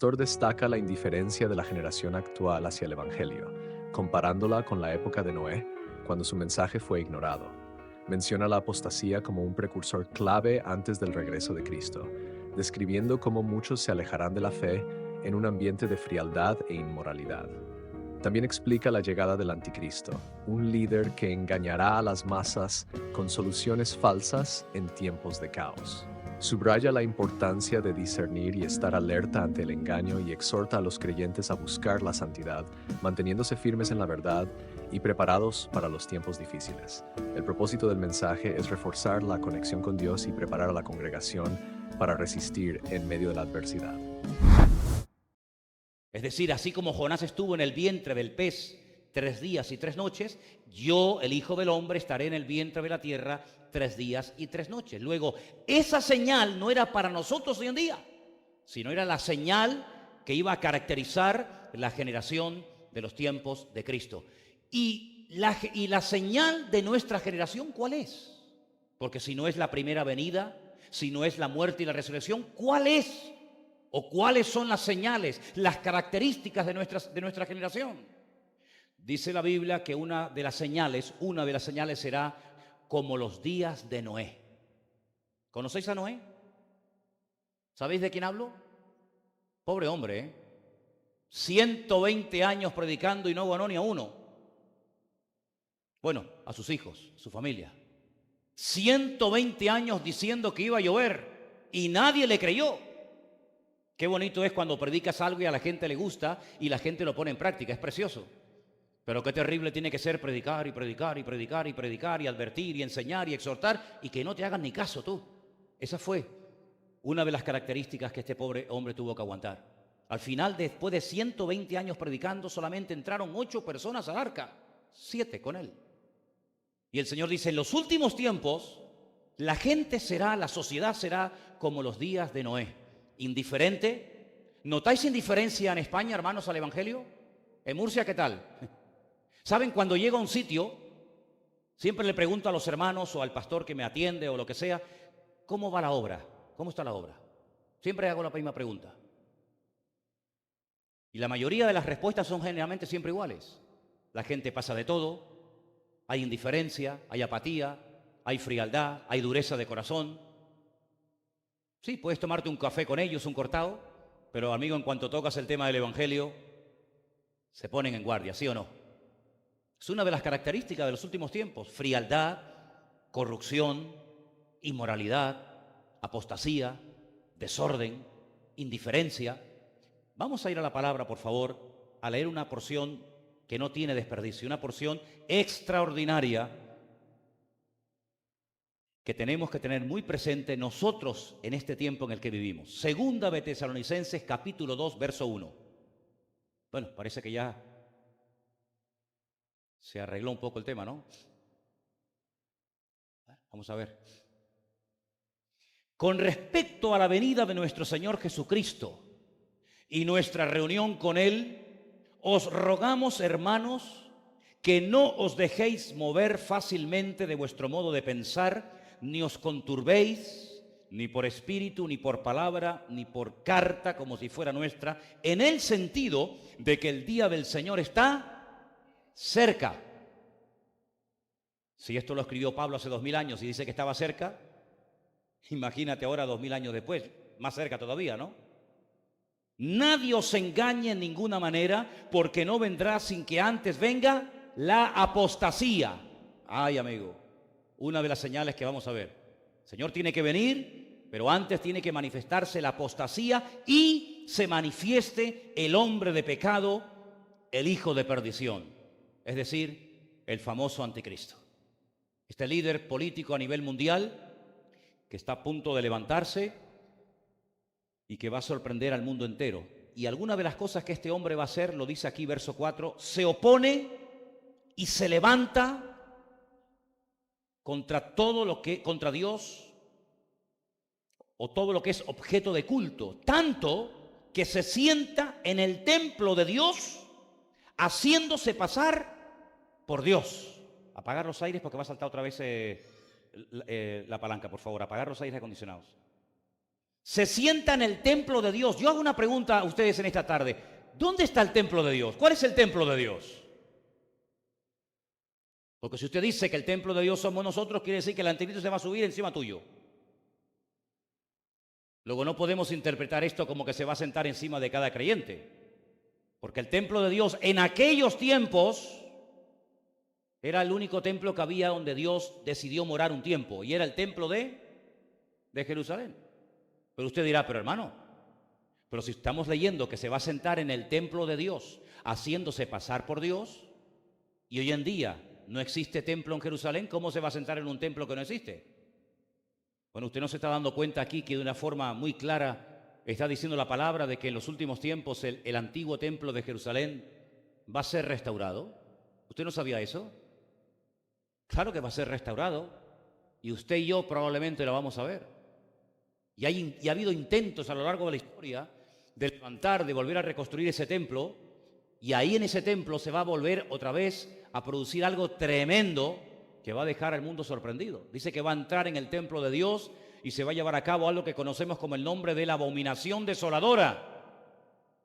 autor destaca la indiferencia de la generación actual hacia el Evangelio, comparándola con la época de Noé, cuando su mensaje fue ignorado. Menciona la apostasía como un precursor clave antes del regreso de Cristo, describiendo cómo muchos se alejarán de la fe en un ambiente de frialdad e inmoralidad. También explica la llegada del anticristo, un líder que engañará a las masas con soluciones falsas en tiempos de caos. Subraya la importancia de discernir y estar alerta ante el engaño y exhorta a los creyentes a buscar la santidad, manteniéndose firmes en la verdad y preparados para los tiempos difíciles. El propósito del mensaje es reforzar la conexión con Dios y preparar a la congregación para resistir en medio de la adversidad. Es decir, así como Jonás estuvo en el vientre del pez 3 días y 3 noches, yo, el Hijo del Hombre, estaré en el vientre de la tierra 3 días y 3 noches. Luego, esa señal no era para nosotros hoy en día, sino era la señal que iba a caracterizar la generación de los tiempos de Cristo. Y la señal de nuestra generación, ¿cuál es? Porque si no es la primera venida, si no es la muerte y la resurrección, ¿cuál es? ¿O cuáles son las señales, las características de nuestra generación? Dice la Biblia que una de las señales será como los días de Noé. ¿Conocéis a Noé? ¿Sabéis de quién hablo? Pobre hombre, ¿eh? 120 años predicando y no ganó ni a uno. Bueno, a sus hijos, su familia. 120 años diciendo que iba a llover y nadie le creyó. Qué bonito es cuando predicas algo y a la gente le gusta y la gente lo pone en práctica, es precioso. Pero qué terrible tiene que ser predicar y predicar y predicar y predicar y advertir y enseñar y exhortar y que no te hagan ni caso tú. Esa fue una de las características que este pobre hombre tuvo que aguantar. Al final, después de 120 años predicando, solamente entraron 8 personas al arca, 7 con él. Y el Señor dice, en los últimos tiempos, la sociedad será como los días de Noé. Indiferente. ¿Notáis indiferencia en España, hermanos, al Evangelio? ¿En Murcia qué tal? ¿Saben? Cuando llego a un sitio, siempre le pregunto a los hermanos o al pastor que me atiende o lo que sea, ¿cómo va la obra? ¿Cómo está la obra? Siempre hago la misma pregunta. Y la mayoría de las respuestas son generalmente siempre iguales. La gente pasa de todo, hay indiferencia, hay apatía, hay frialdad, hay dureza de corazón. Sí, puedes tomarte un café con ellos, un cortado, pero amigo, en cuanto tocas el tema del Evangelio, se ponen en guardia, ¿sí o no? Es una de las características de los últimos tiempos: frialdad, corrupción, inmoralidad, apostasía, desorden, indiferencia. Vamos a ir a la palabra, por favor, a leer una porción que no tiene desperdicio, una porción extraordinaria que tenemos que tener muy presente nosotros en este tiempo en el que vivimos. Segunda de Tesalonicenses, capítulo 2, verso 1. Bueno, parece que ya se arregló un poco el tema, ¿no? Vamos a ver. Con respecto a la venida de nuestro Señor Jesucristo y nuestra reunión con Él, os rogamos, hermanos, que no os dejéis mover fácilmente de vuestro modo de pensar, ni os conturbéis, ni por espíritu, ni por palabra, ni por carta, como si fuera nuestra, en el sentido de que el día del Señor está cerca. Si esto lo escribió Pablo hace 2000 años y dice que estaba cerca, imagínate ahora 2000 años después, más cerca todavía, ¿no? Nadie os engañe en ninguna manera, porque no vendrá sin que antes venga la apostasía. Ay, amigo, una de las señales que vamos a ver. El Señor tiene que venir, pero antes tiene que manifestarse la apostasía y se manifieste el hombre de pecado, el hijo de perdición, es decir, el famoso anticristo. Este líder político a nivel mundial que está a punto de levantarse y que va a sorprender al mundo entero. Y alguna de las cosas que este hombre va a hacer, lo dice aquí verso 4, se opone y se levanta contra contra Dios o todo lo que es objeto de culto, tanto que se sienta en el templo de Dios haciéndose pasar por Dios. Apagar los aires porque va a saltar otra vez la palanca, por favor. Apagar los aires acondicionados. se sienta en el templo de Dios. Yo hago una pregunta a ustedes en esta tarde. ¿Dónde está el templo de Dios? ¿Cuál es el templo de Dios? Porque si usted dice que el templo de Dios somos nosotros, quiere decir que el anticristo se va a subir encima tuyo. Luego no podemos interpretar esto como que se va a sentar encima de cada creyente. Porque el templo de Dios en aquellos tiempos era el único templo que había donde Dios decidió morar un tiempo. Y era el templo de Jerusalén. Pero usted dirá, pero hermano, pero si estamos leyendo que se va a sentar en el templo de Dios, haciéndose pasar por Dios, y hoy en día no existe templo en Jerusalén, ¿cómo se va a sentar en un templo que no existe? Bueno, usted no se está dando cuenta aquí que de una forma muy clara está diciendo la palabra de que en los últimos tiempos el antiguo templo de Jerusalén va a ser restaurado. ¿Usted no sabía eso? Claro que va a ser restaurado, y usted y yo probablemente lo vamos a ver. Y ha habido intentos a lo largo de la historia de levantar, de volver a reconstruir ese templo, y ahí en ese templo se va a volver otra vez a producir algo tremendo que va a dejar al mundo sorprendido. Dice que va a entrar en el templo de Dios y se va a llevar a cabo algo que conocemos como el nombre de la abominación desoladora.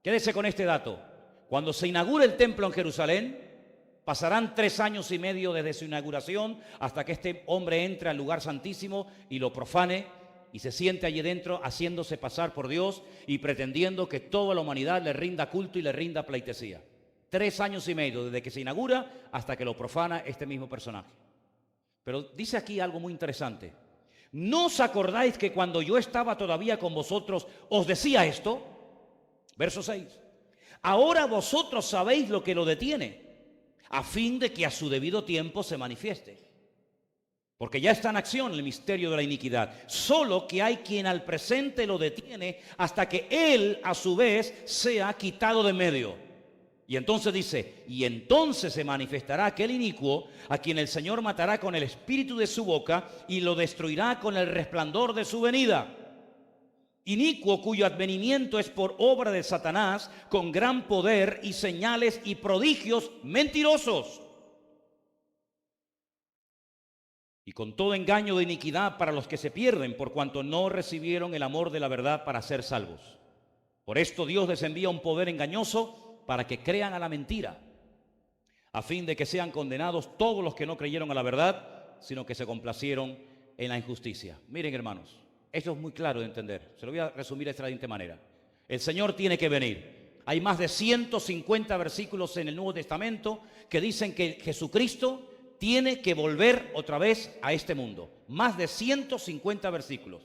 Quédese con este dato. Cuando se inaugure el templo en Jerusalén, pasarán 3 años y medio desde su inauguración hasta que este hombre entre al lugar santísimo y lo profane y se siente allí dentro haciéndose pasar por Dios y pretendiendo que toda la humanidad le rinda culto y le rinda pleitesía. 3 años y medio desde que se inaugura hasta que lo profana este mismo personaje. Pero dice aquí algo muy interesante. ¿No os acordáis que cuando yo estaba todavía con vosotros os decía esto? Verso 6. Ahora vosotros sabéis lo que lo detiene, a fin de que a su debido tiempo se manifieste. Porque ya está en acción el misterio de la iniquidad. Solo que hay quien al presente lo detiene hasta que él a su vez sea quitado de medio. Y entonces dice, y entonces se manifestará aquel inicuo a quien el Señor matará con el espíritu de su boca y lo destruirá con el resplandor de su venida. Inicuo cuyo advenimiento es por obra de Satanás con gran poder y señales y prodigios mentirosos. Y con todo engaño de iniquidad para los que se pierden, por cuanto no recibieron el amor de la verdad para ser salvos. Por esto Dios les envía un poder engañoso para que crean a la mentira, a fin de que sean condenados todos los que no creyeron a la verdad, sino que se complacieron en la injusticia. Miren, hermanos, esto es muy claro de entender. Se lo voy a resumir de esta siguiente manera. El Señor tiene que venir. Hay más de 150 versículos en el Nuevo Testamento que dicen que Jesucristo tiene que volver otra vez a este mundo. Más de 150 versículos.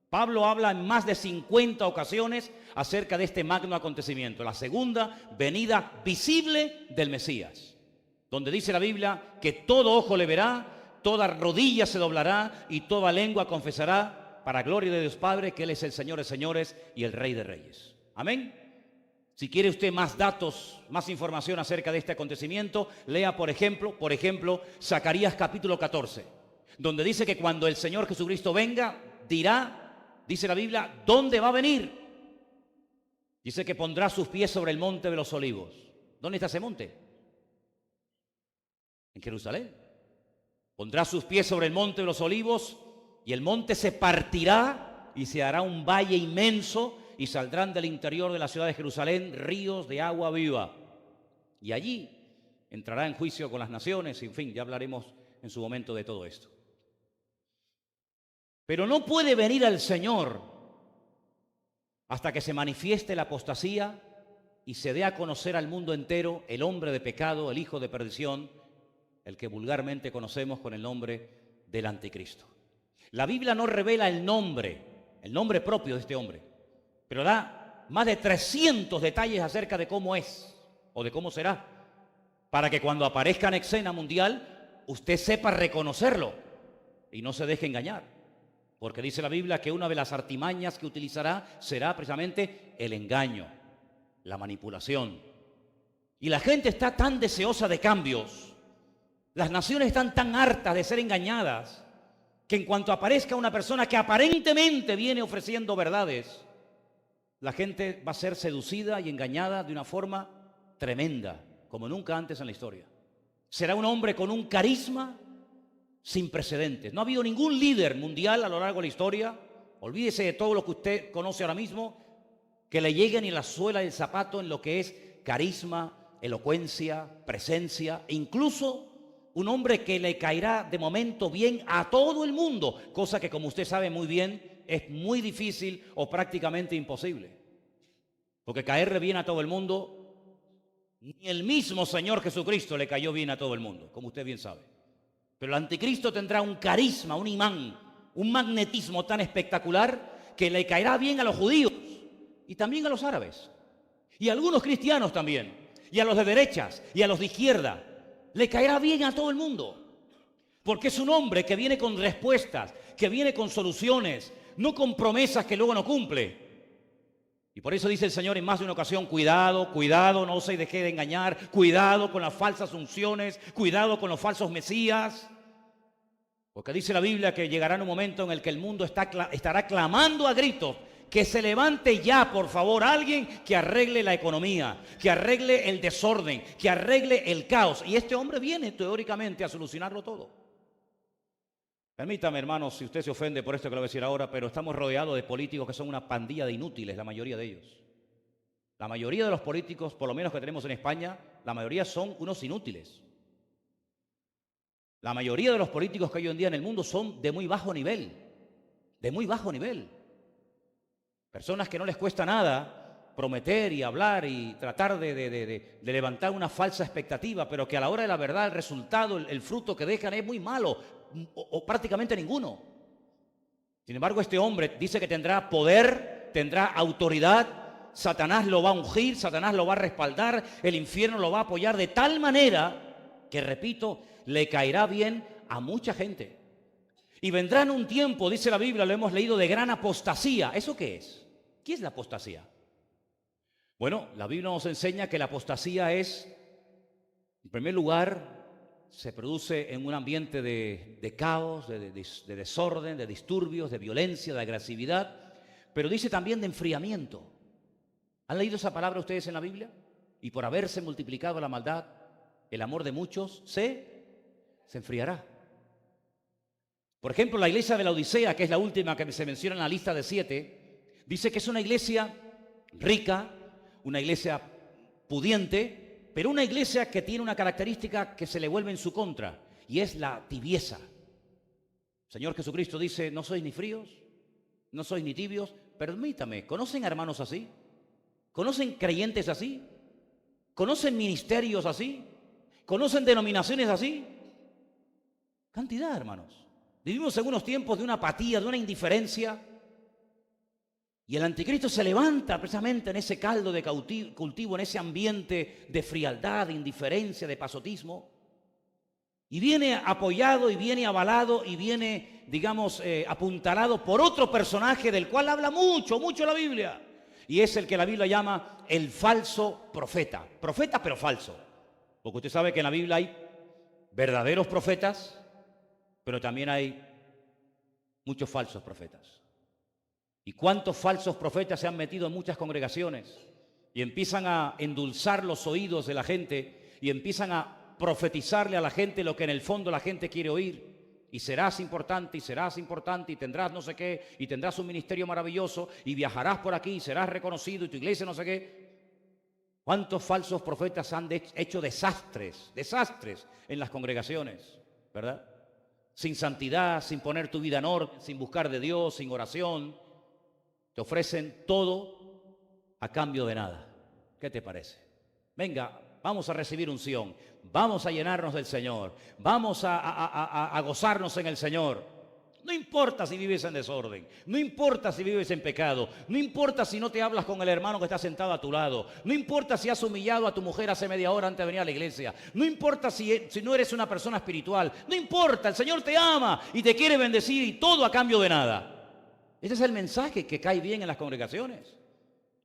Pablo habla en más de 50 ocasiones acerca de este magno acontecimiento, la segunda venida visible del Mesías, donde dice la Biblia que todo ojo le verá, toda rodilla se doblará y toda lengua confesará para gloria de Dios Padre que Él es el Señor de señores y el Rey de reyes. Amén. Si quiere usted más datos, más información acerca de este acontecimiento, lea por ejemplo, Zacarías capítulo 14, donde dice que cuando el Señor Jesucristo venga, dirá, dice la Biblia, ¿dónde va a venir? Dice que pondrá sus pies sobre el monte de los olivos. ¿Dónde está ese monte? En Jerusalén. Pondrá sus pies sobre el monte de los olivos y el monte se partirá y se hará un valle inmenso y saldrán del interior de la ciudad de Jerusalén ríos de agua viva. Y allí entrará en juicio con las naciones, en fin, ya hablaremos en su momento de todo esto. Pero no puede venir al Señor hasta que se manifieste la apostasía y se dé a conocer al mundo entero el hombre de pecado, el hijo de perdición, el que vulgarmente conocemos con el nombre del anticristo. La Biblia no revela el nombre propio de este hombre, pero da más de 300 detalles acerca de cómo es o de cómo será, para que cuando aparezca en escena mundial usted sepa reconocerlo y no se deje engañar. Porque dice la Biblia que una de las artimañas que utilizará será precisamente el engaño, la manipulación. Y la gente está tan deseosa de cambios, las naciones están tan hartas de ser engañadas, que en cuanto aparezca una persona que aparentemente viene ofreciendo verdades, la gente va a ser seducida y engañada de una forma tremenda, como nunca antes en la historia. Será un hombre con un carisma sin precedentes. No ha habido ningún líder mundial a lo largo de la historia Olvídese de todo lo que usted conoce ahora mismo, que le llegue ni la suela del zapato en lo que es carisma, elocuencia, presencia, e incluso un hombre que le caerá de momento bien a todo el mundo, cosa que, como usted sabe muy bien, es muy difícil o prácticamente imposible. Porque caerle bien a todo el mundo, ni el mismo Señor Jesucristo le cayó bien a todo el mundo, como usted bien sabe. Pero el anticristo tendrá un carisma, un imán, un magnetismo tan espectacular que le caerá bien a los judíos y también a los árabes. Y a algunos cristianos también. Y a los de derechas y a los de izquierda. Le caerá bien a todo el mundo. Porque es un hombre que viene con respuestas, que viene con soluciones, no con promesas que luego no cumple. Y por eso dice el Señor en más de una ocasión, cuidado, cuidado, no se deje de engañar, cuidado con las falsas unciones, cuidado con los falsos mesías. Porque dice la Biblia que llegará un momento en el que el mundo estará clamando a gritos, que se levante ya, por favor, alguien que arregle la economía, que arregle el desorden, que arregle el caos. Y este hombre viene teóricamente a solucionarlo todo. Permítame, hermanos, si usted se ofende por esto que le voy a decir ahora, pero estamos rodeados de políticos que son una pandilla de inútiles, la mayoría de ellos. La mayoría de los políticos, por lo menos que tenemos en España, la mayoría son unos inútiles. La mayoría de los políticos que hay hoy en día en el mundo son de muy bajo nivel, de muy bajo nivel. Personas que no les cuesta nada prometer y hablar y tratar de levantar una falsa expectativa, pero que a la hora de la verdad el resultado, el fruto que dejan es muy malo o prácticamente ninguno. Sin embargo, este hombre dice que tendrá poder, tendrá autoridad, Satanás lo va a ungir, Satanás lo va a respaldar, el infierno lo va a apoyar de tal manera que, repito, le caerá bien a mucha gente. Y vendrá en un tiempo, dice la Biblia, lo hemos leído, de gran apostasía. ¿Eso qué es? ¿Qué es la apostasía? Bueno, la Biblia nos enseña que la apostasía es, en primer lugar, se produce en un ambiente de caos, de desorden, de disturbios, de violencia, de agresividad, pero dice también de enfriamiento. ¿Han leído esa palabra ustedes en la Biblia? Y por haberse multiplicado la maldad, el amor de muchos se enfriará. Por ejemplo, la iglesia de la Odisea, que es la última que se menciona en la lista de 7, dice que es una iglesia rica, una iglesia pudiente, pero una iglesia que tiene una característica que se le vuelve en su contra, y es la tibieza. El Señor Jesucristo dice, no sois ni fríos, no sois ni tibios. Permítame, ¿conocen hermanos así? ¿Conocen creyentes así? ¿Conocen ministerios así? ¿Conocen denominaciones así? Cantidad, hermanos. Vivimos en unos tiempos de una apatía, de una indiferencia. Y el anticristo se levanta precisamente en ese caldo de cultivo, en ese ambiente de frialdad, de indiferencia, de pasotismo. Y viene apoyado y viene avalado y viene, digamos, apuntalado por otro personaje del cual habla mucho, mucho la Biblia. Y es el que la Biblia llama el falso profeta. Profeta pero falso. Porque usted sabe que en la Biblia hay verdaderos profetas, pero también hay muchos falsos profetas. ¿Y cuántos falsos profetas se han metido en muchas congregaciones y empiezan a endulzar los oídos de la gente y empiezan a profetizarle a la gente lo que en el fondo la gente quiere oír? Y serás importante y tendrás no sé qué y tendrás un ministerio maravilloso y viajarás por aquí y serás reconocido y tu iglesia no sé qué. ¿Cuántos falsos profetas han hecho desastres en las congregaciones, verdad? Sin santidad, sin poner tu vida en orden, sin buscar de Dios, sin oración. Te ofrecen todo a cambio de nada. ¿Qué te parece? Venga, vamos a recibir unción, vamos a llenarnos del Señor, vamos a gozarnos en el Señor. No importa si vives en desorden, no importa si vives en pecado, no importa si no te hablas con el hermano que está sentado a tu lado, no importa si has humillado a tu mujer hace media hora antes de venir a la iglesia, no importa si no eres una persona espiritual, no importa, el Señor te ama y te quiere bendecir y todo a cambio de nada. Ese es el mensaje que cae bien en las congregaciones.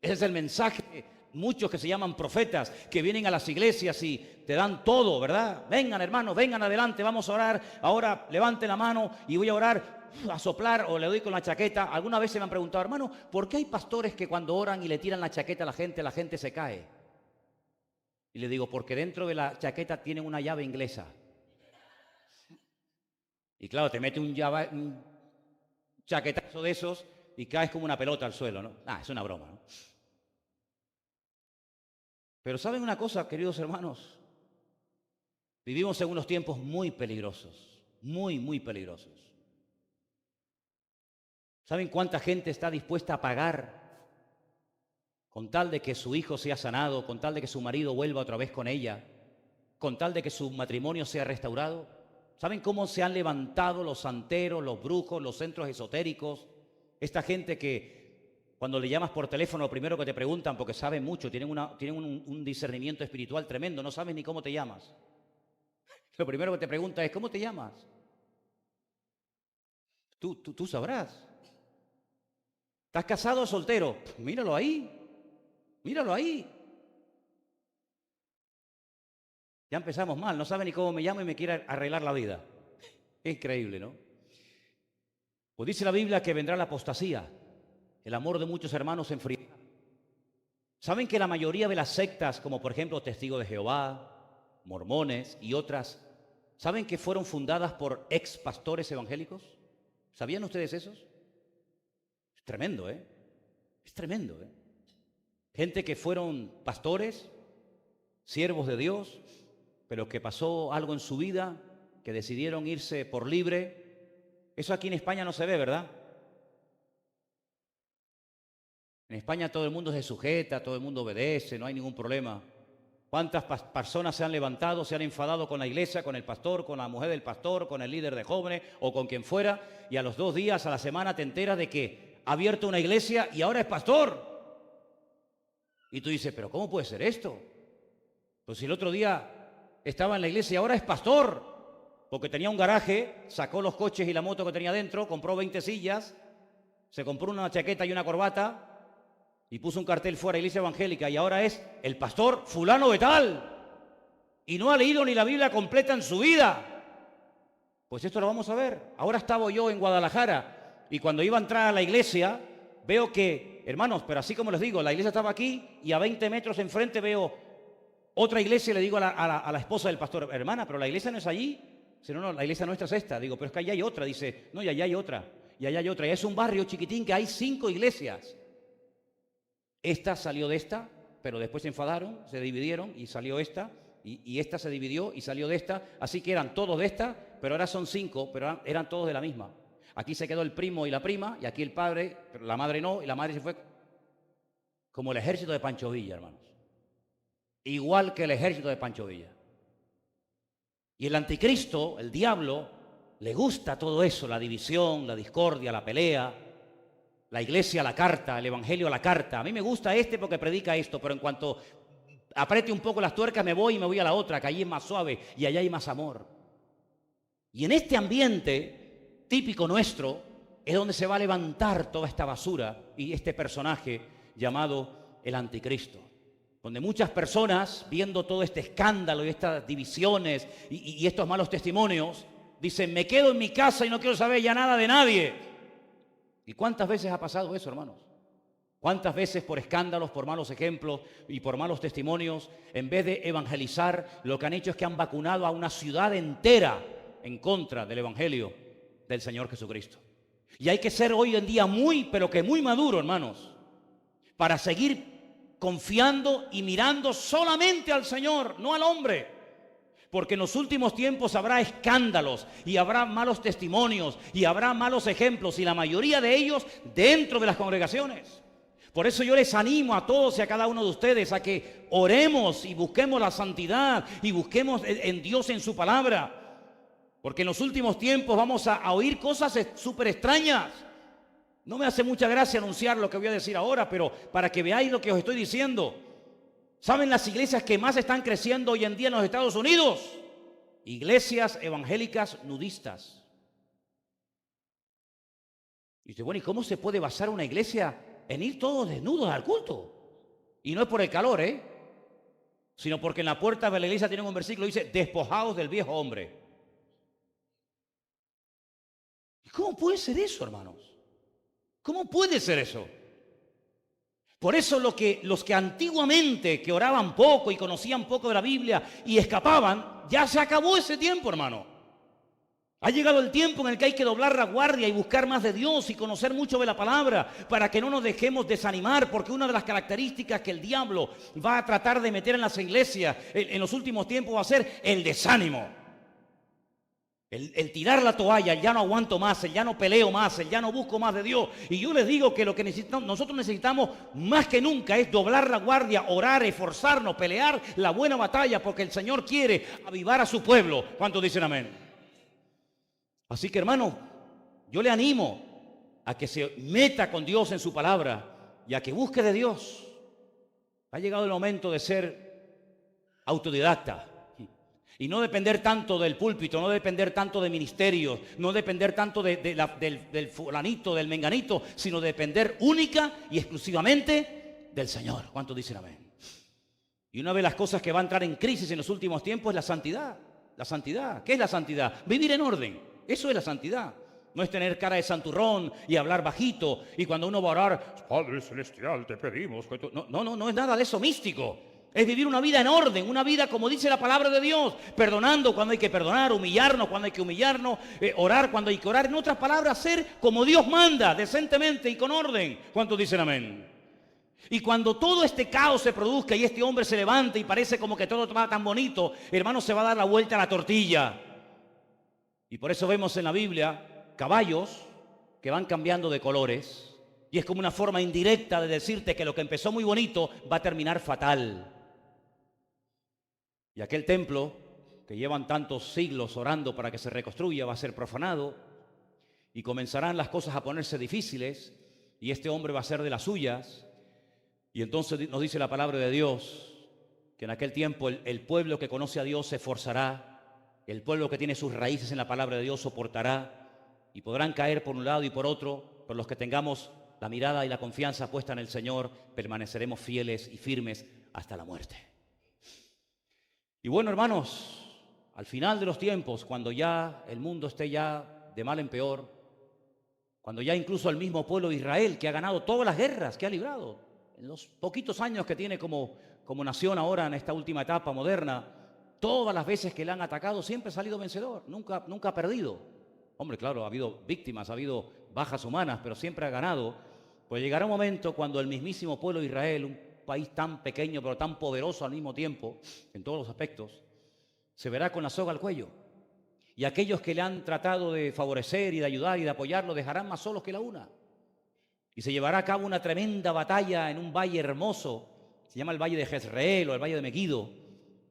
Ese es el mensaje de muchos que se llaman profetas, que vienen a las iglesias y te dan todo, ¿verdad? Vengan, hermanos, vengan adelante, vamos a orar. Ahora levanten la mano y voy a orar, a soplar o le doy con la chaqueta. Alguna vez se me han preguntado, hermano, ¿por qué hay pastores que cuando oran y le tiran la chaqueta a la gente se cae? Y le digo, porque dentro de la chaqueta tienen una llave inglesa. Y claro, te mete un chaquetazo de esos y caes como una pelota al suelo, ¿no? Es una broma, ¿no? Pero ¿saben una cosa, queridos hermanos? Vivimos en unos tiempos muy peligrosos, muy, muy peligrosos. ¿Saben cuánta gente está dispuesta a pagar con tal de que su hijo sea sanado, con tal de que su marido vuelva otra vez con ella, con tal de que su matrimonio sea restaurado? ¿Saben cómo se han levantado los santeros, los brujos, los centros esotéricos? Esta gente que cuando le llamas por teléfono lo primero que te preguntan, porque saben mucho, tienen un discernimiento espiritual tremendo, no saben ni cómo te llamas. Lo primero que te pregunta es, ¿cómo te llamas? Tú sabrás. ¿Estás casado o soltero? Míralo ahí. Míralo ahí. Ya empezamos mal, no sabe ni cómo me llamo y me quiere arreglar la vida. Es increíble, ¿no? Pues dice la Biblia que vendrá la apostasía. El amor de muchos hermanos se enfriará. ¿Saben que la mayoría de las sectas, como por ejemplo Testigos de Jehová, Mormones y otras, ¿saben que fueron fundadas por ex pastores evangélicos? ¿Sabían ustedes esos? Es tremendo, ¿eh? Es tremendo, ¿eh? Gente que fueron pastores, siervos de Dios, pero que pasó algo en su vida, que decidieron irse por libre. Eso aquí en España no se ve, ¿verdad? En España todo el mundo se sujeta, todo el mundo obedece, no hay ningún problema. ¿Cuántas personas se han levantado, se han enfadado con la iglesia, con el pastor, con la mujer del pastor, con el líder de jóvenes o con quien fuera? Y a los 2 días, a la semana, te enteras de que ha abierto una iglesia y ahora es pastor. Y tú dices, ¿pero cómo puede ser esto? Pues si el otro día estaba en la iglesia y ahora es pastor, porque tenía un garaje, sacó los coches y la moto que tenía dentro, compró 20 sillas, se compró una chaqueta y una corbata y puso un cartel fuera, iglesia evangélica, y ahora es el pastor fulano de tal. Y no ha leído ni la Biblia completa en su vida. Pues esto lo vamos a ver. Ahora estaba yo en Guadalajara y cuando iba a entrar a la iglesia, veo que, hermanos, pero así como les digo, la iglesia estaba aquí y a 20 metros enfrente veo otra iglesia y le digo a la esposa del pastor, hermana, pero la iglesia no es allí. Dice, no, la iglesia nuestra es esta. Digo, pero es que allá hay otra. Dice, no, y allá hay otra. Y allá hay otra. Y es un barrio chiquitín que hay 5 iglesias. Esta salió de esta, pero después se enfadaron, se dividieron y salió esta. Y esta se dividió y salió de esta. Así que eran todos de esta, pero ahora son 5, pero eran todos de la misma. Aquí se quedó el primo y la prima, y aquí el padre, pero la madre no, y la madre se fue como el ejército de Pancho Villa, hermanos. Igual que el ejército de Pancho Villa. Y el anticristo, el diablo, le gusta todo eso, la división, la discordia, la pelea, la iglesia a la carta, el evangelio a la carta. A mí me gusta porque predica esto, pero en cuanto apriete un poco las tuercas me voy a la otra, que allí es más suave y allá hay más amor. Y en este ambiente típico nuestro es donde se va a levantar toda esta basura y este personaje llamado el anticristo. Donde muchas personas, viendo todo este escándalo y estas divisiones y estos malos testimonios, dicen, me quedo en mi casa y no quiero saber ya nada de nadie. ¿Y cuántas veces ha pasado eso, hermanos? ¿Cuántas veces por escándalos, por malos ejemplos y por malos testimonios, en vez de evangelizar, lo que han hecho es que han vacunado a una ciudad entera en contra del evangelio del Señor Jesucristo? Y hay que ser hoy en día pero que muy maduro, hermanos, para seguir confiando y mirando solamente al Señor, no al hombre. Porque en los últimos tiempos habrá escándalos y habrá malos testimonios y habrá malos ejemplos, y la mayoría de ellos dentro de las congregaciones. Por eso yo les animo a todos y a cada uno de ustedes a que oremos y busquemos la santidad y busquemos en Dios, en su palabra. Porque en los últimos tiempos vamos a oír cosas súper extrañas. No me hace mucha gracia anunciar lo que voy a decir ahora, pero para que veáis lo que os estoy diciendo. ¿Saben las iglesias que más están creciendo hoy en día en los Estados Unidos? Iglesias evangélicas nudistas. Y dice, bueno, ¿y cómo se puede basar una iglesia en ir todos desnudos al culto? Y no es por el calor, sino porque en la puerta de la iglesia tienen un versículo que dice, despojados del viejo hombre. ¿Y cómo puede ser eso, hermanos? ¿Cómo puede ser eso? Por eso los que antiguamente, que oraban poco y conocían poco de la Biblia y escapaban, ya se acabó ese tiempo, hermano. Ha llegado el tiempo en el que hay que doblar la guardia y buscar más de Dios y conocer mucho de la palabra para que no nos dejemos desanimar, porque una de las características que el diablo va a tratar de meter en las iglesias en los últimos tiempos va a ser el desánimo. El tirar la toalla, el ya no aguanto más, el ya no peleo más, el ya no busco más de Dios. Y yo les digo que lo que nosotros necesitamos más que nunca es doblar la guardia, orar, esforzarnos, pelear la buena batalla, porque el Señor quiere avivar a su pueblo. ¿Cuántos dicen amén? Así que, hermano, yo le animo a que se meta con Dios en su palabra y a que busque de Dios. Ha llegado el momento de ser autodidacta y no depender tanto del púlpito, no depender tanto de ministerios, no depender tanto del fulanito, del menganito, sino depender única y exclusivamente del Señor. ¿Cuántos dicen amén? Y una de las cosas que va a entrar en crisis en los últimos tiempos es la santidad. La santidad. ¿Qué es la santidad? Vivir en orden. Eso es la santidad. No es tener cara de santurrón y hablar bajito. Y cuando uno va a orar, Padre Celestial, te pedimos que tú... No es nada de eso místico. Es vivir una vida en orden, una vida como dice la palabra de Dios, perdonando cuando hay que perdonar, humillarnos cuando hay que humillarnos, orar cuando hay que orar. En otras palabras, ser como Dios manda, decentemente y con orden. ¿Cuántos dicen amén? Y cuando todo este caos se produzca y este hombre se levante y parece como que todo va tan bonito, hermano, se va a dar la vuelta a la tortilla. Y por eso vemos en la Biblia caballos que van cambiando de colores. Y es como una forma indirecta de decirte que lo que empezó muy bonito va a terminar fatal. Y aquel templo que llevan tantos siglos orando para que se reconstruya va a ser profanado. Y comenzarán las cosas a ponerse difíciles. Y este hombre va a ser de las suyas. Y entonces nos dice la palabra de Dios que en aquel tiempo el pueblo que conoce a Dios se esforzará. El pueblo que tiene sus raíces en la palabra de Dios soportará y podrán caer por un lado y por otro, pero los que tengamos la mirada y la confianza puesta en el Señor, permaneceremos fieles y firmes hasta la muerte. Y bueno, hermanos, al final de los tiempos, cuando ya el mundo esté ya de mal en peor, cuando ya incluso el mismo pueblo de Israel, que ha ganado todas las guerras que ha librado, en los poquitos años que tiene como nación ahora en esta última etapa moderna, todas las veces que le han atacado siempre ha salido vencedor, nunca ha perdido. Hombre, claro, ha habido víctimas, ha habido bajas humanas, pero siempre ha ganado. Pues llegará un momento cuando el mismísimo pueblo de Israel, un país tan pequeño pero tan poderoso al mismo tiempo, en todos los aspectos, se verá con la soga al cuello. Y aquellos que le han tratado de favorecer y de ayudar y de apoyarlo dejarán más solos que la una. Y se llevará a cabo una tremenda batalla en un valle hermoso, se llama el Valle de Jezreel o el Valle de Megido.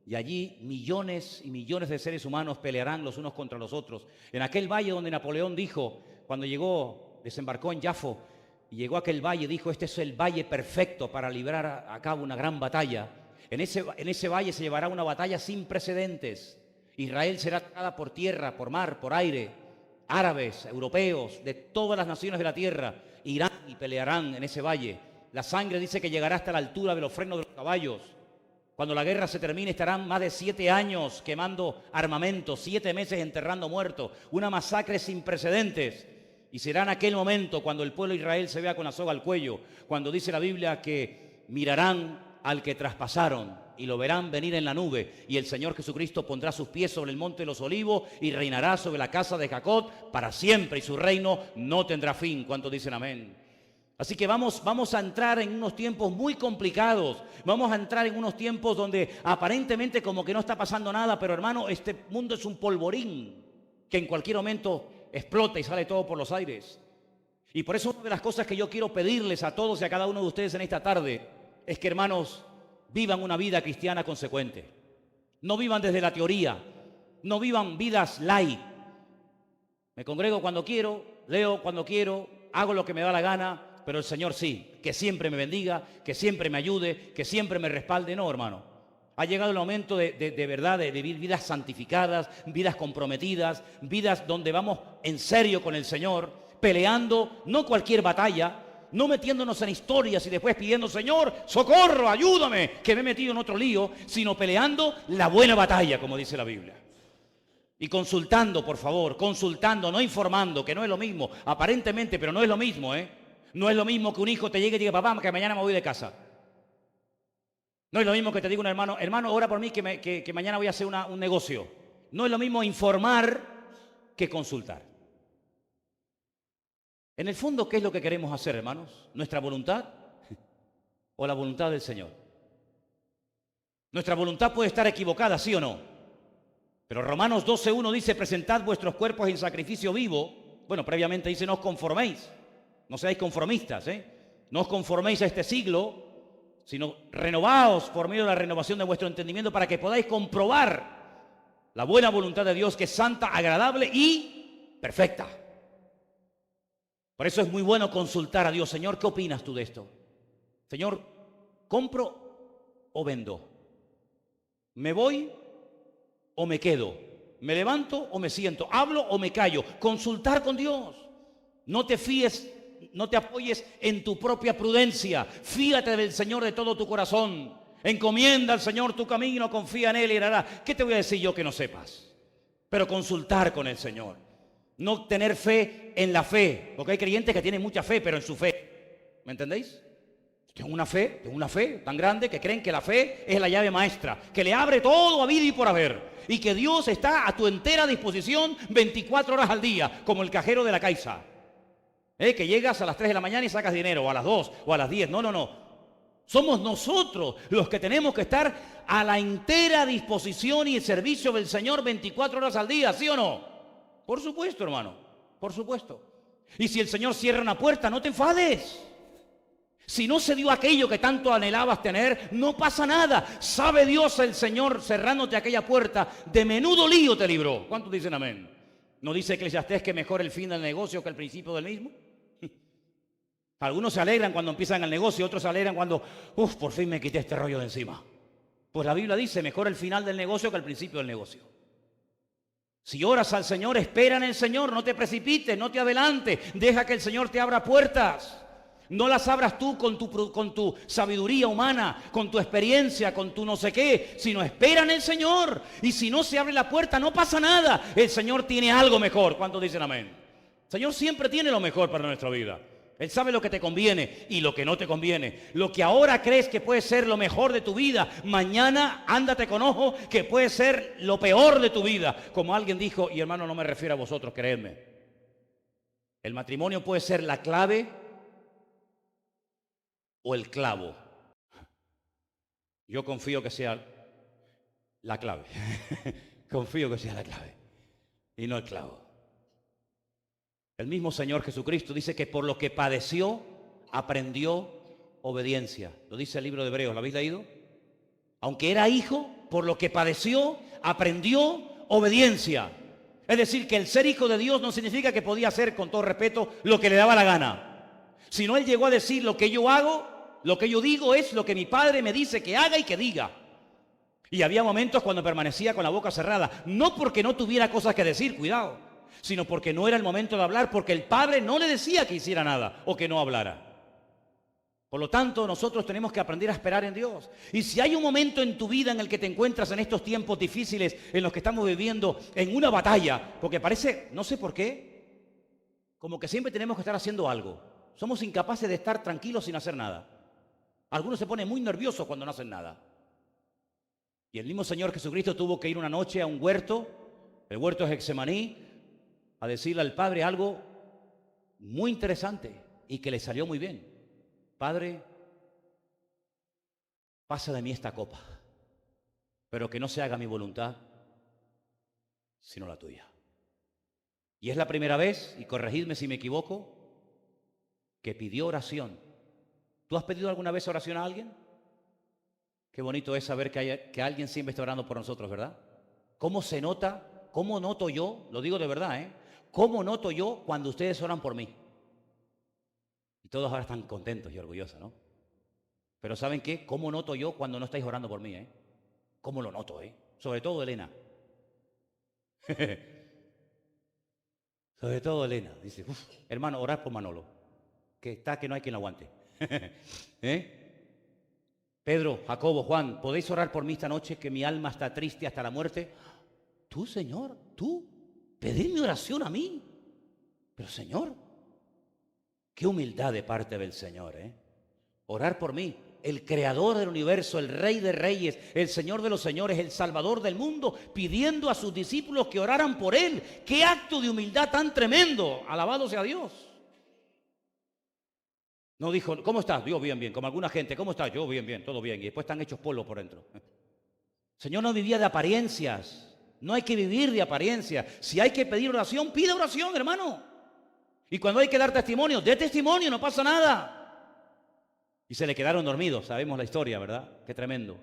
Y allí millones y millones de seres humanos pelearán los unos contra los otros. En aquel valle donde Napoleón dijo, cuando llegó, desembarcó en Jafo, y llegó a aquel valle, dijo, este es el valle perfecto para librar a cabo una gran batalla. En ese valle se llevará una batalla sin precedentes. Israel será atacada por tierra, por mar, por aire. Árabes, europeos, de todas las naciones de la tierra, irán y pelearán en ese valle. La sangre dice que llegará hasta la altura de los frenos de los caballos. Cuando la guerra se termine estarán más de 7 años quemando armamento, 7 meses enterrando muertos, una masacre sin precedentes. Y será en aquel momento cuando el pueblo de Israel se vea con la soga al cuello, cuando dice la Biblia que mirarán al que traspasaron y lo verán venir en la nube. Y el Señor Jesucristo pondrá sus pies sobre el monte de los olivos y reinará sobre la casa de Jacob para siempre y su reino no tendrá fin. ¿Cuántos dicen amén? Así que vamos a entrar en unos tiempos muy complicados, vamos a entrar en unos tiempos donde aparentemente como que no está pasando nada, pero hermano, este mundo es un polvorín que en cualquier momento explota y sale todo por los aires. Y por eso una de las cosas que yo quiero pedirles a todos y a cada uno de ustedes en esta tarde es que, hermanos, vivan una vida cristiana consecuente. No vivan desde la teoría, no vivan vidas light. Me congrego cuando quiero, leo cuando quiero, hago lo que me da la gana. Pero el Señor sí, que siempre me bendiga, que siempre me ayude, que siempre me respalde. No, hermano. Ha llegado el momento de verdad de vivir vidas santificadas, vidas comprometidas, vidas donde vamos en serio con el Señor, peleando no cualquier batalla, no metiéndonos en historias y después pidiendo, Señor, socorro, ayúdame, que me he metido en otro lío, sino peleando la buena batalla, como dice la Biblia. Y consultando, por favor, consultando, no informando, que no es lo mismo, aparentemente, pero no es lo mismo, ¿eh? No es lo mismo que un hijo te llegue y diga, papá, que mañana me voy de casa. No es lo mismo que te diga un hermano, ora por mí que mañana voy a hacer un negocio. No es lo mismo informar que consultar. En el fondo, ¿qué es lo que queremos hacer, hermanos? ¿Nuestra voluntad o la voluntad del Señor? Nuestra voluntad puede estar equivocada, ¿sí o no? Pero Romanos 12:1 dice, presentad vuestros cuerpos en sacrificio vivo. Bueno, previamente dice, no os conforméis, no seáis conformistas, no os conforméis a este siglo, sino renovaos por medio de la renovación de vuestro entendimiento para que podáis comprobar la buena voluntad de Dios, que es santa, agradable y perfecta. Por eso es muy bueno consultar a Dios. Señor, ¿qué opinas tú de esto? Señor, ¿compro o vendo? ¿Me voy o me quedo? ¿Me levanto o me siento? ¿Hablo o me callo? Consultar con Dios. No te fíes, no te apoyes en tu propia prudencia. Fíate del Señor de todo tu corazón. Encomienda al Señor tu camino, confía en Él y hará. ¿Qué te voy a decir yo que no sepas? Pero consultar con el Señor. No tener fe en la fe, porque hay creyentes que tienen mucha fe, pero en su fe. ¿Me entendéis? Tengo una fe tan grande que creen que la fe es la llave maestra, que le abre todo a vida y por haber, y que Dios está a tu entera disposición 24 horas al día, como el cajero de la Caixa. Que llegas a las 3 de la mañana y sacas dinero, o a las 2, o a las 10. No. Somos nosotros los que tenemos que estar a la entera disposición y el servicio del Señor 24 horas al día, ¿sí o no? Por supuesto, hermano, por supuesto. Y si el Señor cierra una puerta, no te enfades. Si no se dio aquello que tanto anhelabas tener, no pasa nada. Sabe Dios, el Señor, cerrándote aquella puerta, de menudo lío te libró. ¿Cuántos dicen amén? ¿No dice Eclesiastés que mejor el fin del negocio que el principio del mismo? Algunos se alegran cuando empiezan el negocio, otros se alegran cuando, por fin me quité este rollo de encima. Pues la Biblia dice, mejor el final del negocio que el principio del negocio. Si oras al Señor, espera en el Señor, no te precipites, no te adelantes, deja que el Señor te abra puertas. No las abras tú con tu sabiduría humana, con tu experiencia, con tu no sé qué, sino espera en el Señor. Y si no se abre la puerta, no pasa nada. El Señor tiene algo mejor. ¿Cuántos dicen amén? El Señor siempre tiene lo mejor para nuestra vida. Él sabe lo que te conviene y lo que no te conviene. Lo que ahora crees que puede ser lo mejor de tu vida, mañana ándate con ojo que puede ser lo peor de tu vida. Como alguien dijo, y hermano, no me refiero a vosotros, creedme. El matrimonio puede ser la clave o el clavo. Yo confío que sea la clave. Confío que sea la clave y no el clavo. El mismo Señor Jesucristo dice que por lo que padeció, aprendió obediencia. Lo dice el libro de Hebreos, ¿lo habéis leído? Aunque era hijo, por lo que padeció, aprendió obediencia. Es decir, que el ser hijo de Dios no significa que podía hacer, con todo respeto, lo que le daba la gana. Sino él llegó a decir, lo que yo hago, lo que yo digo es lo que mi padre me dice que haga y que diga. Y había momentos cuando permanecía con la boca cerrada, no porque no tuviera cosas que decir, cuidado, sino porque no era el momento de hablar, porque el padre no le decía que hiciera nada o que no hablara. Por lo tanto, nosotros tenemos que aprender a esperar en Dios. Y si hay un momento en tu vida en el que te encuentras en estos tiempos difíciles en los que estamos viviendo en una batalla, porque parece, no sé por qué, como que siempre tenemos que estar haciendo algo. Somos incapaces de estar tranquilos sin hacer nada. Algunos se ponen muy nerviosos cuando no hacen nada. Y el mismo Señor Jesucristo tuvo que ir una noche a un huerto, el huerto de Getsemaní, a decirle al Padre algo muy interesante y que le salió muy bien. Padre, pasa de mí esta copa, pero que no se haga mi voluntad, sino la tuya. Y es la primera vez, y corregidme si me equivoco, que pidió oración. ¿Tú has pedido alguna vez oración a alguien? Qué bonito es saber que alguien siempre está orando por nosotros, ¿verdad? ¿Cómo se nota? ¿Cómo noto yo? Lo digo de verdad, ¿Cómo noto yo cuando ustedes oran por mí? Y todos ahora están contentos y orgullosos, ¿no? Pero ¿saben qué? ¿Cómo noto yo cuando no estáis orando por mí, ¿Cómo lo noto, Sobre todo Elena. Sobre todo Elena. Dice, hermano, orad por Manolo, que no hay quien lo aguante. Pedro, Jacobo, Juan, ¿podéis orar por mí esta noche que mi alma está triste hasta la muerte? Tú, Señor, tú, pedidme oración a mí. Pero, Señor, qué humildad de parte del Señor, Orar por mí. el creador del universo, el rey de reyes, el señor de los señores, el salvador del mundo, pidiendo a sus discípulos que oraran por él. ¡Qué acto de humildad tan tremendo! Alabado sea Dios. No dijo, ¿cómo estás? Yo bien, bien. Como alguna gente, ¿cómo estás? Yo bien, bien, todo bien. Y después están hechos polvo por dentro. El Señor no vivía de apariencias. No hay que vivir de apariencias. Si hay que pedir oración, pide oración, hermano. Y cuando hay que dar testimonio, dé testimonio, no pasa nada. Y se le quedaron dormidos, sabemos la historia, ¿verdad? Qué tremendo.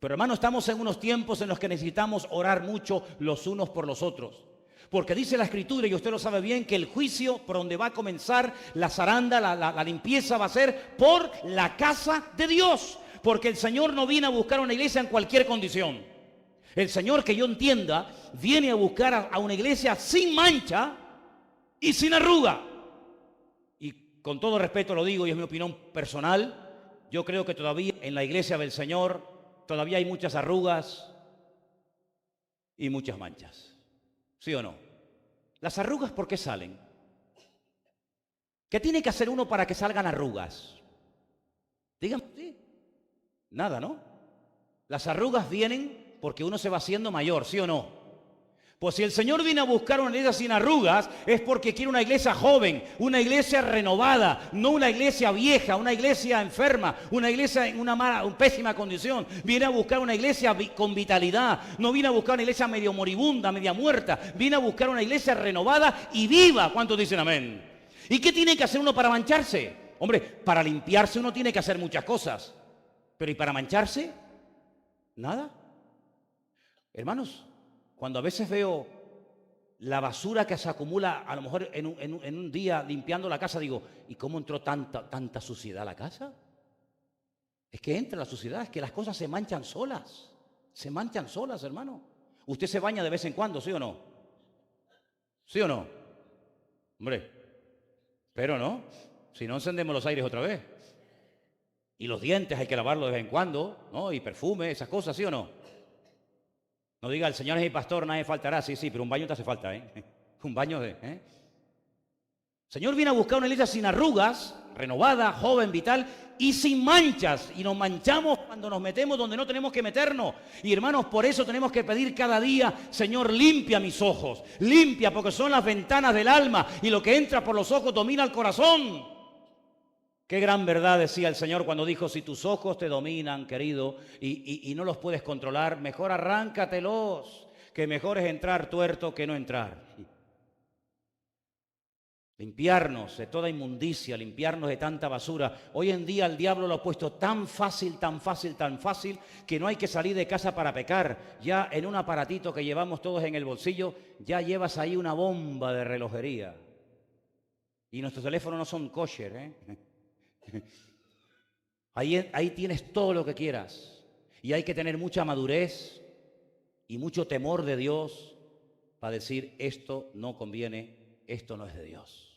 Pero hermano, estamos en unos tiempos en los que necesitamos orar mucho los unos por los otros. Porque dice la Escritura, y usted lo sabe bien, que el juicio por donde va a comenzar la zaranda, la limpieza va a ser por la casa de Dios. Porque el Señor no viene a buscar una iglesia en cualquier condición. El Señor, que yo entienda, viene a buscar a una iglesia sin mancha y sin arruga. Y con todo respeto lo digo, y es mi opinión personal, yo creo que todavía en la iglesia del Señor todavía hay muchas arrugas y muchas manchas. ¿Sí o no? ¿Las arrugas por qué salen? ¿Qué tiene que hacer uno para que salgan arrugas? Díganme, sí. Nada, ¿no? Las arrugas vienen porque uno se va haciendo mayor, ¿sí o no? Pues si el Señor viene a buscar una iglesia sin arrugas, es porque quiere una iglesia joven, una iglesia renovada, no una iglesia vieja, una iglesia enferma, una iglesia en una pésima condición. Viene a buscar una iglesia con vitalidad, no viene a buscar una iglesia medio moribunda, media muerta, viene a buscar una iglesia renovada y viva. ¿Cuántos dicen amén? ¿Y qué tiene que hacer uno para mancharse? Hombre, para limpiarse uno tiene que hacer muchas cosas, pero ¿y para mancharse? Nada. Hermanos, cuando a veces veo la basura que se acumula, a lo mejor en un día limpiando la casa, digo, ¿y cómo entró tanta suciedad a la casa? Es que entra la suciedad, es que las cosas se manchan solas. Se manchan solas, hermano. ¿Usted se baña de vez en cuando, sí o no? ¿Sí o no? Hombre, pero no, si no encendemos los aires otra vez. Y los dientes hay que lavarlos de vez en cuando, ¿no? Y perfume, esas cosas, ¿sí o no? No diga, el Señor es mi pastor, nadie faltará. Sí, pero un baño te hace falta, ¿eh? Un baño de... El Señor viene a buscar una iglesia sin arrugas, renovada, joven, vital y sin manchas. Y nos manchamos cuando nos metemos donde no tenemos que meternos. Y hermanos, por eso tenemos que pedir cada día, Señor, limpia mis ojos. Limpia, porque son las ventanas del alma. Y lo que entra por los ojos domina el corazón. Qué gran verdad decía el Señor cuando dijo, si tus ojos te dominan, querido, y no los puedes controlar, mejor arráncatelos, que mejor es entrar tuerto que no entrar. Limpiarnos de toda inmundicia, limpiarnos de tanta basura. Hoy en día el diablo lo ha puesto tan fácil, que no hay que salir de casa para pecar. Ya en un aparatito que llevamos todos en el bolsillo, ya llevas ahí una bomba de relojería. Y nuestros teléfonos no son kosher, ¿eh? Ahí tienes todo lo que quieras. Y hay que tener mucha madurez y mucho temor de Dios para decir, esto no conviene, esto no es de Dios.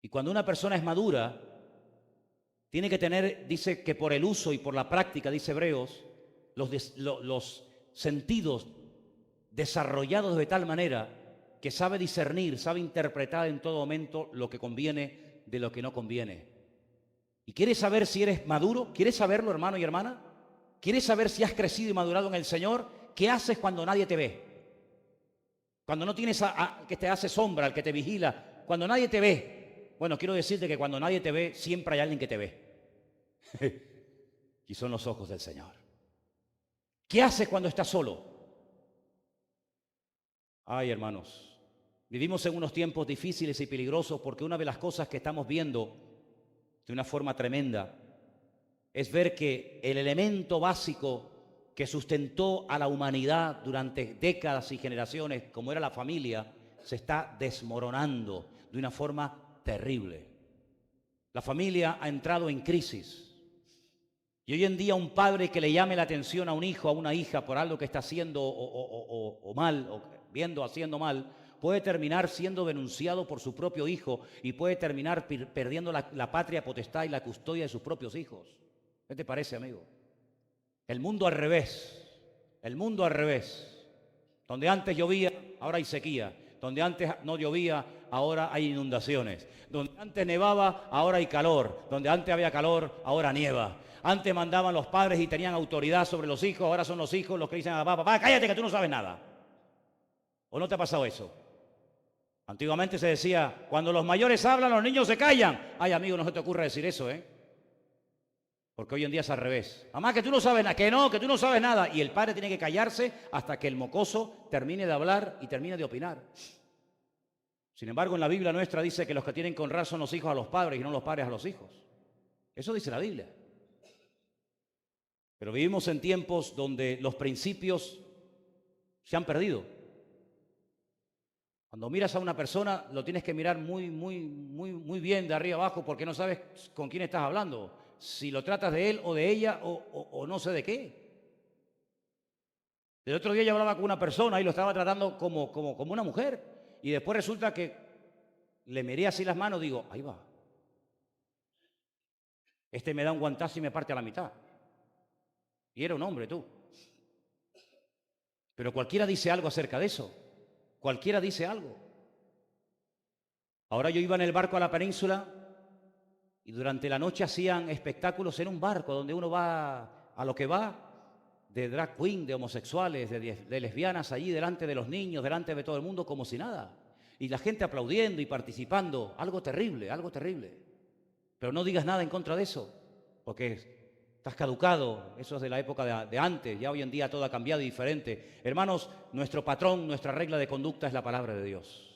Y cuando una persona es madura, tiene que tener, dice que por el uso y por la práctica, dice Hebreos, los sentidos desarrollados de tal manera que sabe discernir, sabe interpretar en todo momento lo que conviene de lo que no conviene. ¿Y quieres saber si eres maduro? ¿Quieres saberlo, hermano y hermana? ¿Quieres saber si has crecido y madurado en el Señor? ¿Qué haces cuando nadie te ve? Cuando no tienes al que te hace sombra, al que te vigila, cuando nadie te ve. Bueno, quiero decirte que cuando nadie te ve, siempre hay alguien que te ve. Y son los ojos del Señor. ¿Qué haces cuando estás solo? Ay, hermanos, vivimos en unos tiempos difíciles y peligrosos porque una de las cosas que estamos viendo de una forma tremenda es ver que el elemento básico que sustentó a la humanidad durante décadas y generaciones, como era la familia, se está desmoronando de una forma terrible. La familia ha entrado en crisis. Y hoy en día un padre que le llame la atención a un hijo, a una hija por algo que está haciendo o mal, o viendo haciendo mal, puede terminar siendo denunciado por su propio hijo y puede terminar perdiendo la patria potestad y la custodia de sus propios hijos. ¿Qué te parece, amigo? El mundo al revés. El mundo al revés. Donde antes llovía, ahora hay sequía. Donde antes no llovía, ahora hay inundaciones. Donde antes nevaba, ahora hay calor. Donde antes había calor, ahora nieva. Antes mandaban los padres y tenían autoridad sobre los hijos, ahora son los hijos los que dicen a papá, papá, cállate que tú no sabes nada. ¿O no te ha pasado eso? Antiguamente se decía, cuando los mayores hablan, los niños se callan. Ay, amigo, no se te ocurra decir eso, ¿eh? Porque hoy en día es al revés. Mamá, que tú no sabes nada, que tú no sabes nada. Y el padre tiene que callarse hasta que el mocoso termine de hablar y termine de opinar. Sin embargo, en la Biblia nuestra dice que los que tienen que honrar son los hijos a los padres y no los padres a los hijos. Eso dice la Biblia. Pero vivimos en tiempos donde los principios se han perdido. Cuando miras a una persona, lo tienes que mirar muy bien de arriba abajo porque no sabes con quién estás hablando. Si lo tratas de él o de ella o no sé de qué. El otro día yo hablaba con una persona y lo estaba tratando como una mujer. Y después resulta que le miré así las manos y digo, ahí va. Este me da un guantazo y me parte a la mitad. Y era un hombre, tú. Pero cualquiera dice algo acerca de eso. Cualquiera dice algo. Ahora yo iba en el barco a la península y durante la noche hacían espectáculos en un barco donde uno va a lo que va, de drag queen, de homosexuales, de lesbianas allí delante de los niños, delante de todo el mundo como si nada. Y la gente aplaudiendo y participando. Algo terrible, algo terrible. Pero no digas nada en contra de eso, porque estás caducado, eso es de la época de antes, ya hoy en día todo ha cambiado y diferente. Hermanos, nuestro patrón, nuestra regla de conducta es la palabra de Dios.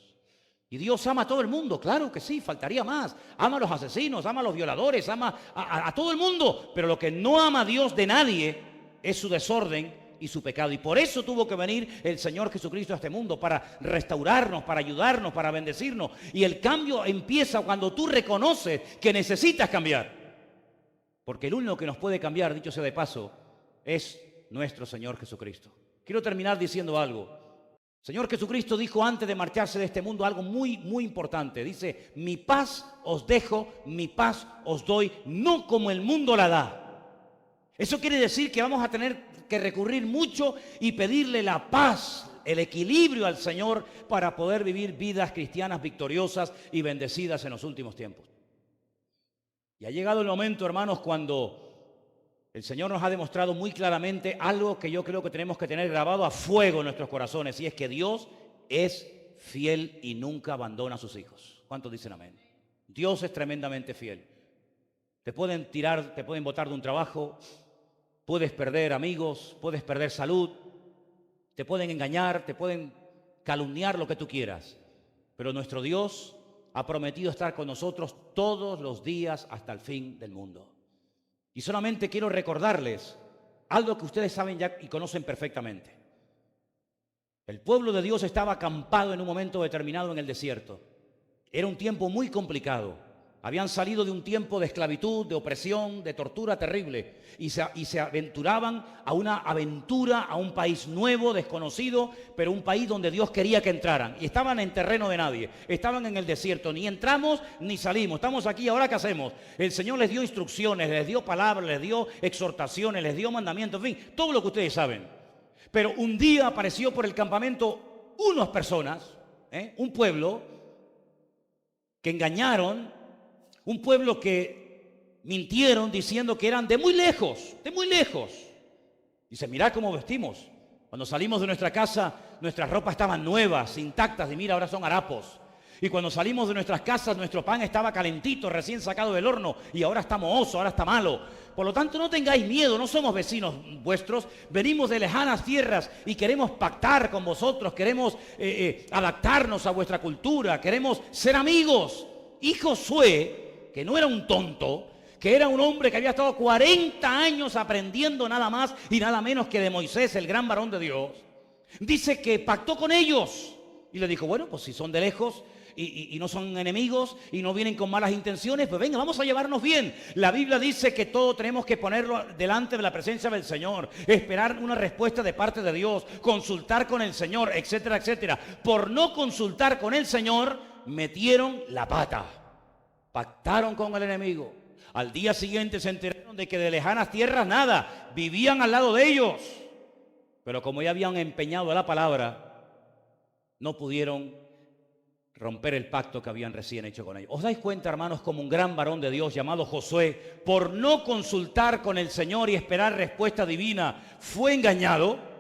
Y Dios ama a todo el mundo, claro que sí, faltaría más. Ama a los asesinos, ama a los violadores, ama a todo el mundo. Pero lo que no ama a Dios de nadie es su desorden y su pecado. Y por eso tuvo que venir el Señor Jesucristo a este mundo, para restaurarnos, para ayudarnos, para bendecirnos. Y el cambio empieza cuando tú reconoces que necesitas cambiar. Porque el único que nos puede cambiar, dicho sea de paso, es nuestro Señor Jesucristo. Quiero terminar diciendo algo. El Señor Jesucristo dijo antes de marcharse de este mundo algo muy importante. Dice, mi paz os dejo, mi paz os doy, no como el mundo la da. Eso quiere decir que vamos a tener que recurrir mucho y pedirle la paz, el equilibrio al Señor para poder vivir vidas cristianas victoriosas y bendecidas en los últimos tiempos. Y ha llegado el momento, hermanos, cuando el Señor nos ha demostrado muy claramente algo que yo creo que tenemos que tener grabado a fuego en nuestros corazones, y es que Dios es fiel y nunca abandona a sus hijos. ¿Cuántos dicen amén? Dios es tremendamente fiel. Te pueden tirar, te pueden botar de un trabajo, puedes perder amigos, puedes perder salud, te pueden engañar, te pueden calumniar, lo que tú quieras, pero nuestro Dios ha prometido estar con nosotros todos los días hasta el fin del mundo. Y solamente quiero recordarles algo que ustedes saben ya y conocen perfectamente. El pueblo de Dios estaba acampado en un momento determinado en el desierto. Era un tiempo muy complicado. Habían salido de un tiempo de esclavitud, de opresión, de tortura terrible. Y se aventuraban a una aventura, a un país nuevo, desconocido, pero un país donde Dios quería que entraran. Y estaban en terreno de nadie. Estaban en el desierto. Ni entramos ni salimos. Estamos aquí, ¿ahora qué hacemos? El Señor les dio instrucciones, les dio palabras, les dio exhortaciones, les dio mandamientos, en fin, todo lo que ustedes saben. Pero un día apareció por el campamento unas personas, un pueblo, que engañaron, un pueblo que mintieron diciendo que eran de muy lejos, de muy lejos. Dice, mirad cómo vestimos. Cuando salimos de nuestra casa, nuestras ropas estaban nuevas, intactas, y mira, ahora son harapos. Y cuando salimos de nuestras casas, nuestro pan estaba calentito, recién sacado del horno, y ahora está mohoso, ahora está malo. Por lo tanto, no tengáis miedo, no somos vecinos vuestros, venimos de lejanas tierras y queremos pactar con vosotros, queremos adaptarnos a vuestra cultura, queremos ser amigos. Y Josué, que no era un tonto, que era un hombre que había estado 40 años aprendiendo nada más y nada menos que de Moisés, el gran varón de Dios, dice que pactó con ellos y le dijo, bueno, pues si son de lejos y no son enemigos y no vienen con malas intenciones, pues venga, vamos a llevarnos bien. La Biblia dice que todo tenemos que ponerlo delante de la presencia del Señor, esperar una respuesta de parte de Dios, consultar con el Señor, etcétera, etcétera. Por no consultar con el Señor, metieron la pata. Pactaron con el enemigo. Al día siguiente se enteraron de que de lejanas tierras nada, vivían al lado de ellos. Pero como ya habían empeñado la palabra, no pudieron romper el pacto que habían recién hecho con ellos. ¿Os dais cuenta, hermanos, como un gran varón de Dios llamado Josué, por no consultar con el Señor y esperar respuesta divina, fue engañado?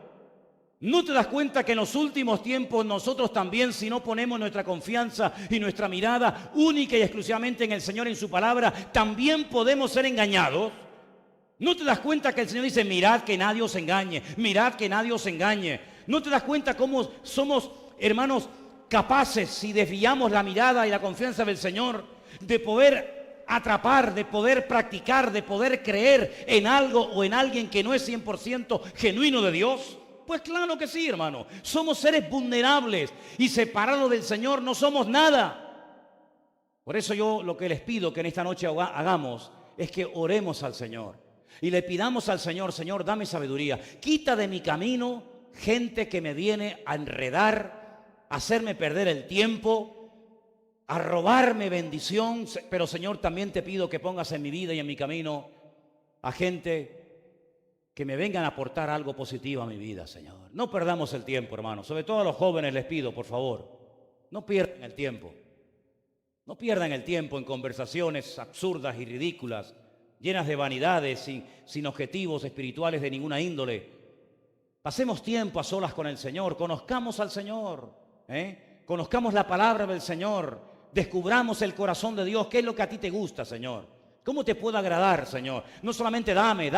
¿No te das cuenta que en los últimos tiempos nosotros también, si no ponemos nuestra confianza y nuestra mirada única y exclusivamente en el Señor, en su palabra, también podemos ser engañados? ¿No te das cuenta que el Señor dice, mirad que nadie os engañe, mirad que nadie os engañe? ¿No te das cuenta cómo somos, hermanos, capaces, si desviamos la mirada y la confianza del Señor, de poder atrapar, de poder practicar, de poder creer en algo o en alguien que no es 100% genuino de Dios? Pues claro que sí, hermano. Somos seres vulnerables y separados del Señor no somos nada. Por eso yo lo que les pido que en esta noche hagamos es que oremos al Señor y le pidamos al Señor, Señor, dame sabiduría. Quita de mi camino gente que me viene a enredar, a hacerme perder el tiempo, a robarme bendición. Pero Señor, también te pido que pongas en mi vida y en mi camino a gente que me vengan a aportar algo positivo a mi vida, Señor. No perdamos el tiempo, hermanos. Sobre todo a los jóvenes les pido, por favor, no pierdan el tiempo. No pierdan el tiempo en conversaciones absurdas y ridículas, llenas de vanidades, sin objetivos espirituales de ninguna índole. Pasemos tiempo a solas con el Señor, conozcamos al Señor, conozcamos la palabra del Señor, descubramos el corazón de Dios. ¿Qué es lo que a ti te gusta, Señor? ¿Cómo te puedo agradar, Señor? No solamente dame,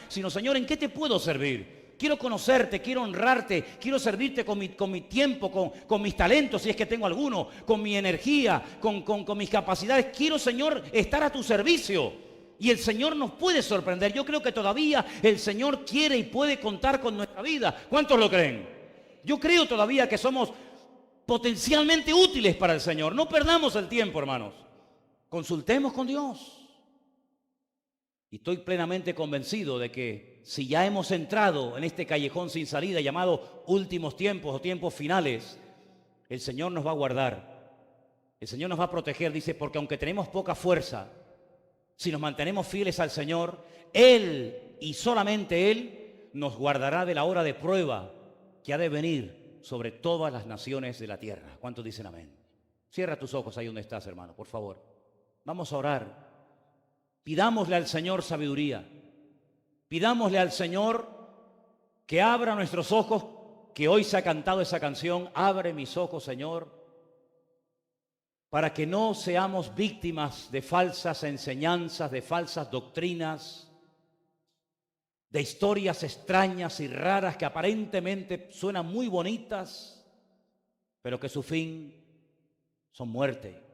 sino, Señor, ¿en qué te puedo servir? Quiero conocerte, quiero honrarte, quiero servirte con mi tiempo, con mis talentos, si es que tengo alguno, con mi energía, con mis capacidades. Quiero, Señor, estar a tu servicio. Y el Señor nos puede sorprender. Yo creo que todavía el Señor quiere y puede contar con nuestra vida. ¿Cuántos lo creen? Yo creo todavía que somos potencialmente útiles para el Señor. No perdamos el tiempo, hermanos. Consultemos con Dios. Y estoy plenamente convencido de que si ya hemos entrado en este callejón sin salida llamado últimos tiempos o tiempos finales, el Señor nos va a guardar. El Señor nos va a proteger, dice, porque aunque tenemos poca fuerza, si nos mantenemos fieles al Señor, Él y solamente Él nos guardará de la hora de prueba que ha de venir sobre todas las naciones de la tierra. ¿Cuántos dicen amén? Cierra tus ojos ahí donde estás, hermano, por favor. Vamos a orar. Pidámosle al Señor sabiduría. Pidámosle al Señor que abra nuestros ojos, que hoy se ha cantado esa canción, abre mis ojos, Señor, para que no seamos víctimas de falsas enseñanzas, de falsas doctrinas, de historias extrañas y raras que aparentemente suenan muy bonitas, pero que su fin son muerte.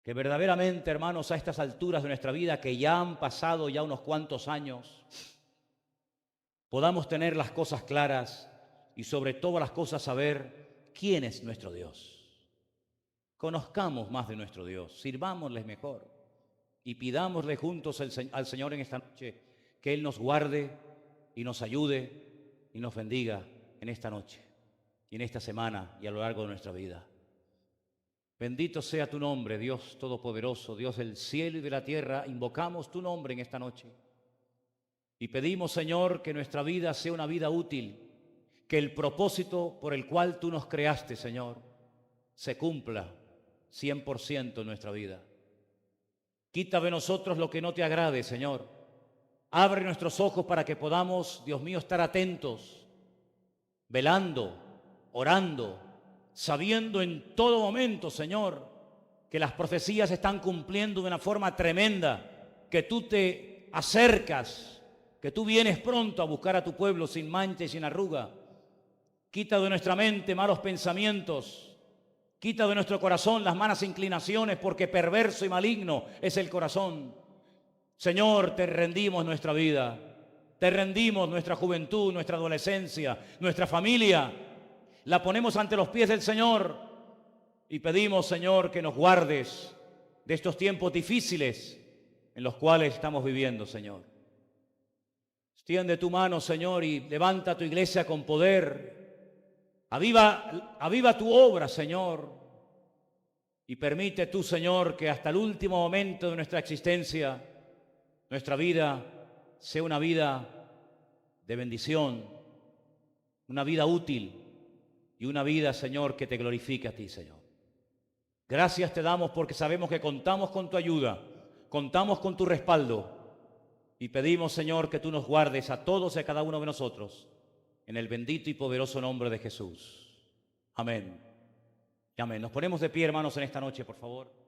Que verdaderamente, hermanos, a estas alturas de nuestra vida, que ya han pasado ya unos cuantos años, podamos tener las cosas claras y sobre todas las cosas saber quién es nuestro Dios. Conozcamos más de nuestro Dios, sirvámosle mejor y pidámosle juntos al Señor en esta noche que Él nos guarde y nos ayude y nos bendiga en esta noche y en esta semana y a lo largo de nuestra vida. Bendito sea tu nombre, Dios Todopoderoso, Dios del cielo y de la tierra. Invocamos tu nombre en esta noche y pedimos, Señor, que nuestra vida sea una vida útil, que el propósito por el cual tú nos creaste, Señor, se cumpla 100% en nuestra vida. Quita de nosotros lo que no te agrade, Señor. Abre nuestros ojos para que podamos, Dios mío, estar atentos, velando, orando, sabiendo en todo momento, Señor, que las profecías se están cumpliendo de una forma tremenda, que tú te acercas, que tú vienes pronto a buscar a tu pueblo sin mancha y sin arruga. Quita de nuestra mente malos pensamientos. Quita de nuestro corazón las malas inclinaciones, porque perverso y maligno es el corazón. Señor, te rendimos nuestra vida, te rendimos nuestra juventud, nuestra adolescencia, nuestra familia. La ponemos ante los pies del Señor y pedimos, Señor, que nos guardes de estos tiempos difíciles en los cuales estamos viviendo, Señor. Extiende tu mano, Señor, y levanta tu iglesia con poder. Aviva tu obra, Señor, y permite tú, Señor, que hasta el último momento de nuestra existencia, nuestra vida sea una vida de bendición, una vida útil y una vida, Señor, que te glorifique a ti, Señor. Gracias te damos porque sabemos que contamos con tu ayuda, contamos con tu respaldo y pedimos, Señor, que tú nos guardes a todos y a cada uno de nosotros en el bendito y poderoso nombre de Jesús. Amén. Amén. Nos ponemos de pie, hermanos, en esta noche, por favor.